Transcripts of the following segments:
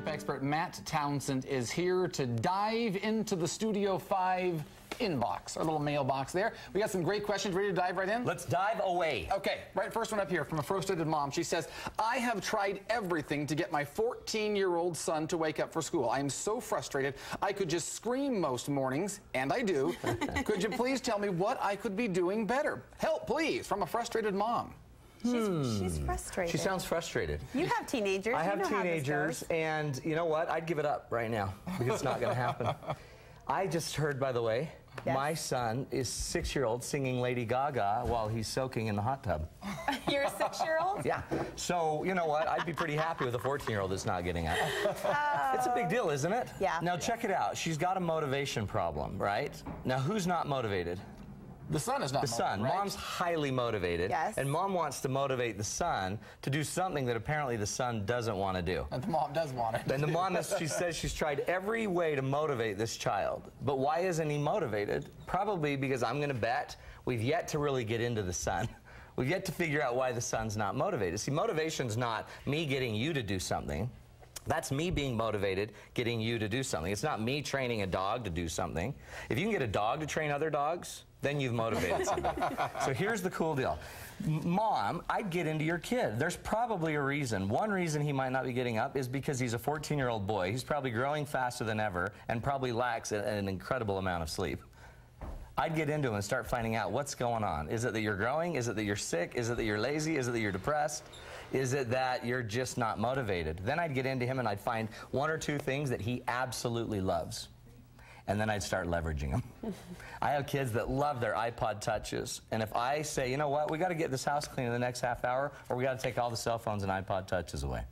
relationship expert Matt Townsend is here to dive into the Studio 5 inbox, our little mailbox there. We got some great questions. Ready to dive right in? Let's dive away. Okay, right, first one up here from a frustrated mom. She says, I have tried everything to get my 14-year-old son to wake up for school. I am so frustrated. I could just scream most mornings, and I do. Could you please tell me what I could be doing better? Help, please, from a frustrated mom. She's frustrated. She sounds frustrated. You have teenagers. I have you know teenagers, and you know what? I'd give it up right now because it's not going to happen. I just heard, by the way, my son is 6-year-old singing Lady Gaga while he's soaking in the hot tub. You're a 6-year-old? Yeah. So, you know what? I'd be pretty happy with a 14-year-old that's not getting up. It's a big deal, isn't it? Yeah. Now, check it out. She's got a motivation problem, right? Now, who's not motivated? The son is not the son. Right? Mom's highly motivated, and mom wants to motivate the son to do something that apparently the son doesn't want to do. And the mom does want it. And the mom, she says she's tried every way to motivate this child. But why isn't he motivated? Probably because I'm going to bet we've yet to really get into the son. We've yet to figure out why the son's not motivated. See, motivation's not me getting you to do something. That's me being motivated, getting you to do something. It's not me training a dog to do something. If you can get a dog to train other dogs, then you've motivated somebody. So here's the cool deal. Mom, I'd get into your kid. There's probably a reason. One reason he might not be getting up is because he's a 14-year-old boy. He's probably growing faster than ever and probably lacks an incredible amount of sleep. I'd get into him and start finding out what's going on. Is it that you're growing? Is it that you're sick? Is it that you're lazy? Is it that you're depressed? Is it that you're just not motivated? Then I'd get into him and I'd find 1 or 2 things that he absolutely loves. And then I'd start leveraging them. I have kids that love their iPod touches. And if I say, you know what, we got to get this house clean in the next half hour, or we got to take all the cell phones and iPod touches away.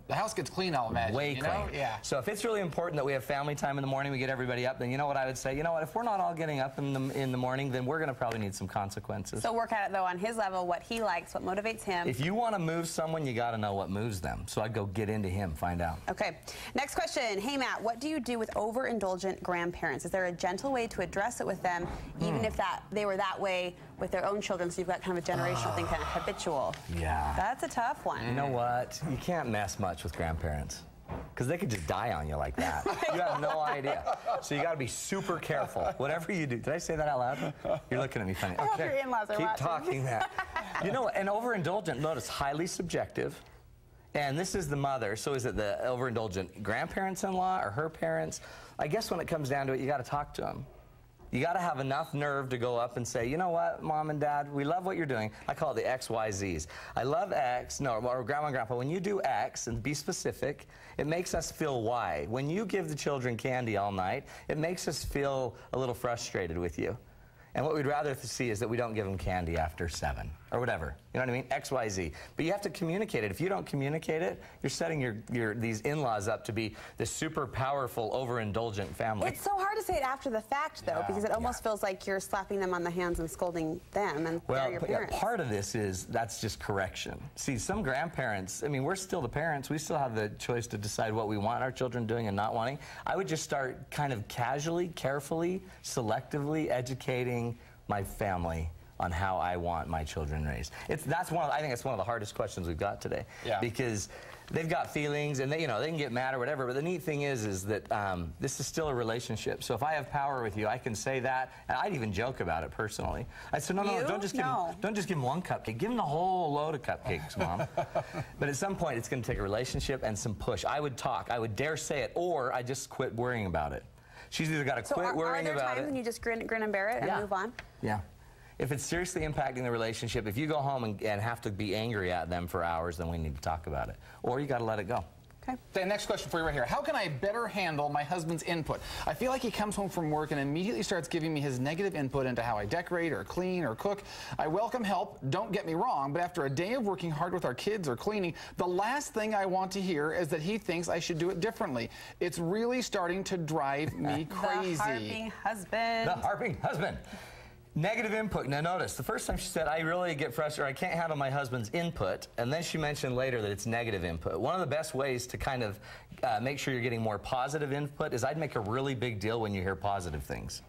The house gets clean, I'll imagine. Way clean. Know? Yeah. So if it's really important that we have family time in the morning, we get everybody up, then you know what I would say? You know what, if we're not all getting up in the morning, then we're going to probably need some consequences. So work at it, though, on his level, what he likes, what motivates him. If you want to move someone, you got to know what moves them. So I'd go get into him, find out. Okay. Next question. Hey, Matt, what do you do with overindulgent grandparents? Is there a gentle way to address it with them, even if they were that way with their own children, so you've got kind of a generational thing, kind of habitual? Yeah. That's a tough one. You know what? You can't mess much with grandparents, because they could just die on you like that. You have no idea. So you got to be super careful. Whatever you do. Did I say that out loud? You're looking at me funny. I hope your in-laws are keep watching. talking that. You know, and overindulgent, notice, highly subjective. And this is the mother. So is it the overindulgent grandparents-in-law or her parents? I guess when it comes down to it, you got to talk to them. You got to have enough nerve to go up and say, you know what, Mom and Dad, we love what you're doing. I call it the XYZs. I love X, no, or Grandma and Grandpa, when you do X, and be specific, it makes us feel Y. When you give the children candy all night, it makes us feel a little frustrated with you. And what we'd rather see is that we don't give them candy after 7 or whatever. You know what I mean? X, Y, Z. But you have to communicate it. If you don't communicate it, you're setting these in-laws up to be this super powerful, overindulgent family. It's so hard to say it after the fact, though, because it almost feels like you're slapping them on the hands and scolding them, and they're your parents. Yeah, part of this is that's just correction. See, some grandparents, I mean, we're still the parents. We still have the choice to decide what we want our children doing and not wanting. I would just start kind of casually, carefully, selectively educating my family on how I want my children raised. I think it's one of the hardest questions we've got today. Yeah. Because they've got feelings and they can get mad or whatever, but the neat thing is that this is still a relationship. So if I have power with you, I can say that, and I'd even joke about it personally. I said, no, don't just give him 1 cupcake. Give him the whole load of cupcakes, Mom. But at some point, it's going to take a relationship and some push. I would talk. I would dare say it, or I just quit worrying about it. She's either got to quit worrying about it. Are there times when you just grin and bear it and move on? Yeah. If it's seriously impacting the relationship, if you go home and have to be angry at them for hours, then we need to talk about it. Or you got to let it go. Okay. The next question for you right here. How can I better handle my husband's input? I feel like he comes home from work and immediately starts giving me his negative input into how I decorate or clean or cook. I welcome help, don't get me wrong, but after a day of working hard with our kids or cleaning, the last thing I want to hear is that he thinks I should do it differently. It's really starting to drive me crazy. The harping husband. The harping husband. Negative input. Now notice, the first time she said, I really get frustrated, I can't handle my husband's input, and then she mentioned later that it's negative input. One of the best ways to kind of make sure you're getting more positive input is I'd make a really big deal when you hear positive things.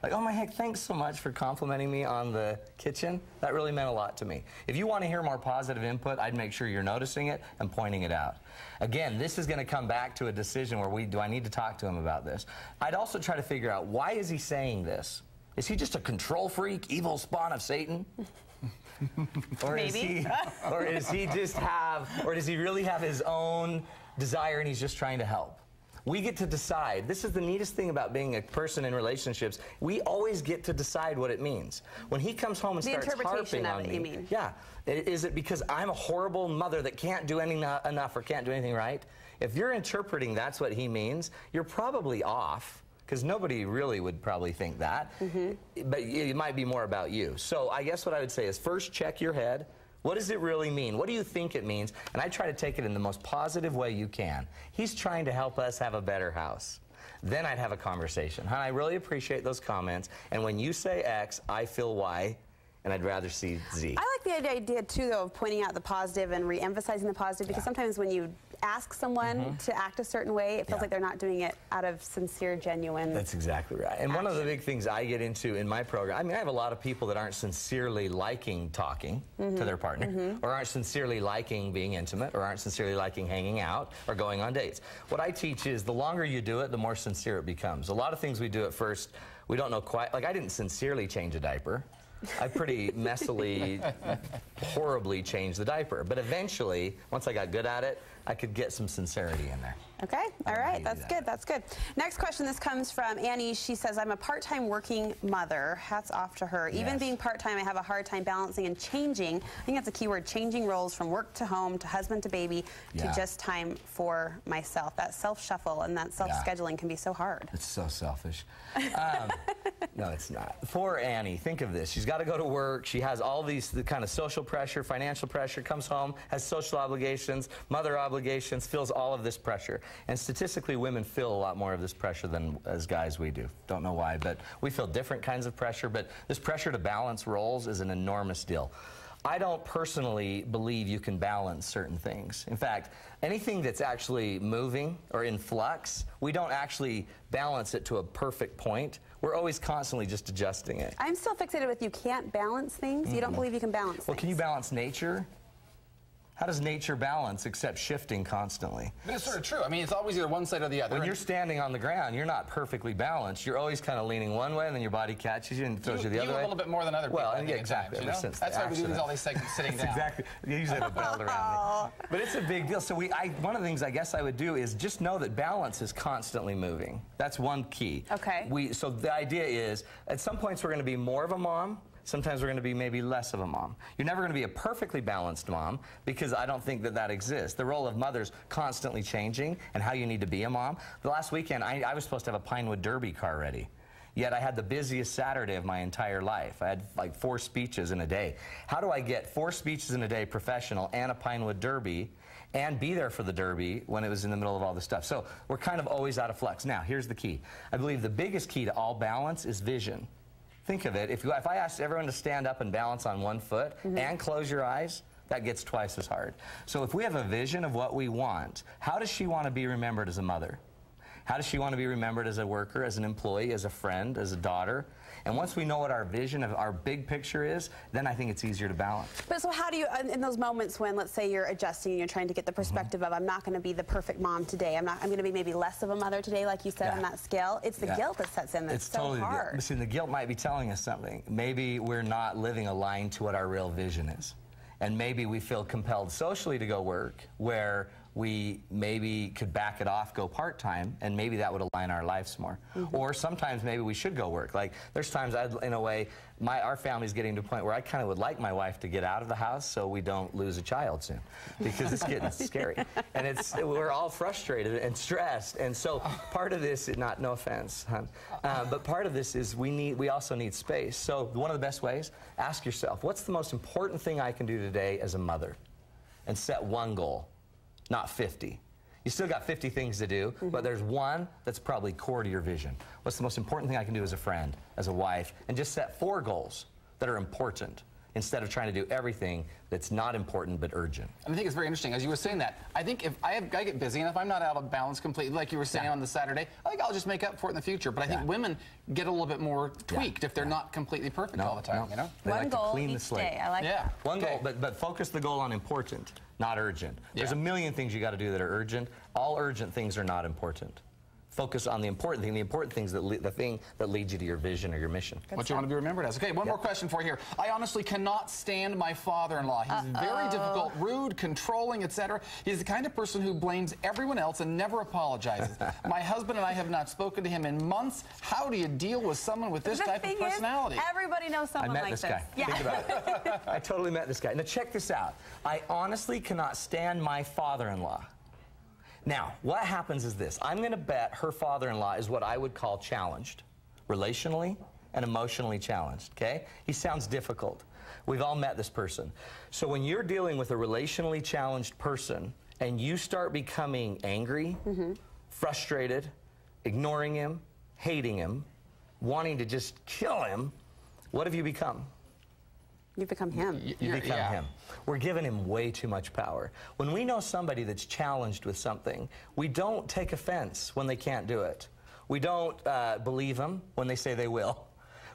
Like, oh my heck, thanks so much for complimenting me on the kitchen. That really meant a lot to me. If you want to hear more positive input, I'd make sure you're noticing it and pointing it out. Again, this is going to come back to a decision where do I need to talk to him about this? I'd also try to figure out, why is he saying this? Is he just a control freak, evil spawn of Satan? Or Maybe. does he really have his own desire and he's just trying to help? We get to decide. This is the neatest thing about being a person in relationships. We always get to decide what it means. When he comes home and starts harping on me, you mean? Yeah, is it because I'm a horrible mother that can't do enough or can't do anything right? If you're interpreting that's what he means, you're probably off, because nobody really would probably think that. But it might be more about you. So I guess what I would say is, first check your head. What does it really mean? What do you think it means? And I try to take it in the most positive way you can. He's trying to help us have a better house. Then I'd have a conversation. I really appreciate those comments. And when you say X, I feel Y, and I'd rather see Z. I like the idea, too, though, of pointing out the positive and re-emphasizing the positive, because sometimes when you ask someone to act a certain way, it feels like they're not doing it out of sincere, genuine. That's exactly right. And one of the big things I get into in my program, I mean, I have a lot of people that aren't sincerely liking talking to their partner, or aren't sincerely liking being intimate, or aren't sincerely liking hanging out, or going on dates. What I teach is, the longer you do it, the more sincere it becomes. A lot of things we do at first, we don't know quite, like I didn't sincerely change a diaper. I pretty messily, horribly changed the diaper. But eventually, once I got good at it, I could get some sincerity in there. Okay, all right, that's good, that's good. Next question, this comes from Annie. She says, I'm a part-time working mother. Hats off to her. Even being part-time, I have a hard time balancing and changing, I think that's a key word, changing roles from work to home, to husband to baby, to just time for myself. That self-shuffle and that self-scheduling can be so hard. It's so selfish. No, it's not. Poor Annie, think of this. She's got to go to work. She has all the kind of social pressure, financial pressure, comes home, has social obligations, mother obligations, feels all of this pressure. And statistically, women feel a lot more of this pressure than as guys we do. Don't know why, but we feel different kinds of pressure. But this pressure to balance roles is an enormous deal. I don't personally believe you can balance certain things. In fact, anything that's actually moving or in flux, we don't actually balance it to a perfect point. We're always constantly just adjusting it. I'm still fixated with you can't balance things. You don't believe you can balance things. Well, can you balance nature? How does nature balance except shifting constantly? But it's sort of true. I mean, it's always either one side or the other. When you're standing on the ground, you're not perfectly balanced. You're always kind of leaning one way, and then your body catches you and throws you the other way. You a little bit more than other people. Well, yeah, exactly. Times, you know? That's why we do all these segments sitting down. Exactly. You usually have a belt around me. But it's a big deal. So one of the things I guess I would do is just know that balance is constantly moving. That's one key. Okay. So the idea is, at some points we're going to be more of a mom. Sometimes we're going to be maybe less of a mom. You're never going to be a perfectly balanced mom, because I don't think that exists. The role of mother's constantly changing, and how you need to be a mom. The last weekend, I was supposed to have a Pinewood Derby car ready. Yet I had the busiest Saturday of my entire life. I had like 4 speeches in a day. How do I get 4 speeches in a day, professional, and a Pinewood Derby, and be there for the Derby when it was in the middle of all this stuff? So we're kind of always out of flux. Now, here's the key. I believe the biggest key to all balance is vision. Think of it, if I asked everyone to stand up and balance on one foot and close your eyes, that gets twice as hard. So if we have a vision of what we want, how does she want to be remembered as a mother? How does she want to be remembered as a worker, as an employee, as a friend, as a daughter? And once we know what our vision of our big picture is, then I think it's easier to balance. But so how do you, in those moments when, let's say, you're adjusting and you're trying to get the perspective of, I'm not going to be the perfect mom today, I'm going to be maybe less of a mother today, like you said, on that scale. It's the guilt that sets in that's so hard. But see, the guilt might be telling us something. Maybe we're not living aligned to what our real vision is. And maybe we feel compelled socially to go work, where we maybe could back it off, go part-time, and maybe that would align our lives more. Or sometimes maybe we should go work. Like, there's times, in a way, our family's getting to a point where I kind of would like my wife to get out of the house so we don't lose a child soon, because it's getting scary. And we're all frustrated and stressed. And so part of this, no offense, hon, but part of this is we also need space. So one of the best ways, ask yourself, what's the most important thing I can do today as a mother? And set one goal. Not 50. You still got 50 things to do, but there's one that's probably core to your vision. What's the most important thing I can do as a friend, as a wife? And just set 4 goals that are important. instead of trying to do everything that's not important but urgent. And I think it's very interesting. As you were saying that, I think if I get busy, and if I'm not out of balance completely, like you were saying on the Saturday, I think I'll just make up for it in the future. But I think women get a little bit more tweaked if they're not completely perfect all the time, you know? They One like goal to clean each the slate. day. I like that. One goal, but focus the goal on important, not urgent. There's a million things you got to do that are urgent. All urgent things are not important. Focus on the important thing. The important things the thing that leads you to your vision or your mission. What you want to be remembered as. Okay, one more question for you here. I honestly cannot stand my father-in-law. He's very difficult, rude, controlling, etc. He's the kind of person who blames everyone else and never apologizes. My husband and I have not spoken to him in months. How do you deal with someone with this type of personality? Everybody knows someone like this. I met this guy. Think about it. I totally met this guy. Now check this out. I honestly cannot stand my father-in-law. Now, what happens is this. I'm going to bet her father-in-law is what I would call challenged, relationally and emotionally challenged, okay? He sounds difficult. We've all met this person. So when you're dealing with a relationally challenged person and you start becoming angry, frustrated, ignoring him, hating him, wanting to just kill him, what have you become? You become him. You become him. We're giving him way too much power. When we know somebody that's challenged with something, we don't take offense when they can't do it. We don't believe them when they say they will.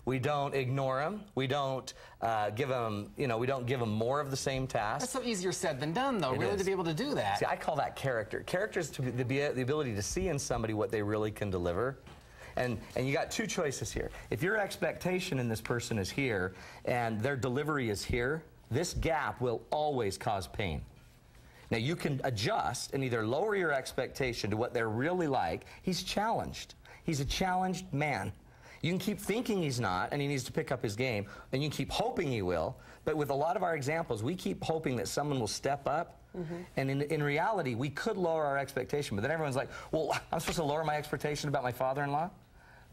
We don't ignore them. We don't give them, we don't give them more of the same task. That's so easier said than done, though, really, to be able to do that. See, I call that character. Character is the ability to see in somebody what they really can deliver. And you got two choices here. If your expectation in this person is here and their delivery is here, this gap will always cause pain. Now you can adjust and either lower your expectation to what they're really like. He's challenged. He's a challenged man. You can keep thinking he's not and he needs to pick up his game, and you can keep hoping he will. But with a lot of our examples, we keep hoping that someone will step up. And in reality, we could lower our expectation, but then everyone's like, well, I'm supposed to lower my expectation about my father-in-law?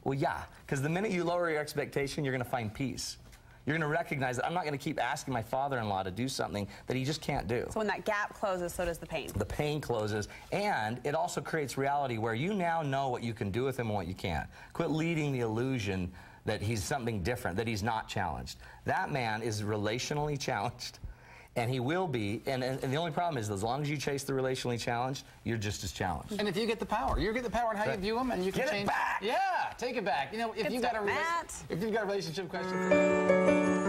Well, yeah, because the minute you lower your expectation, you're going to find peace. You're going to recognize that I'm not going to keep asking my father-in-law to do something that he just can't do. So when that gap closes, so does the pain. The pain closes, and it also creates reality where you now know what you can do with him and what you can't. Quit leading the illusion that he's something different, that he's not challenged. That man is relationally challenged. And he will be, and the only problem is as long as you chase the relationally challenged, you're just as challenged. And if you get the power, you get the power in how you view them, and you can change. Get it back! Yeah, take it back. You know, if you've got a relationship question for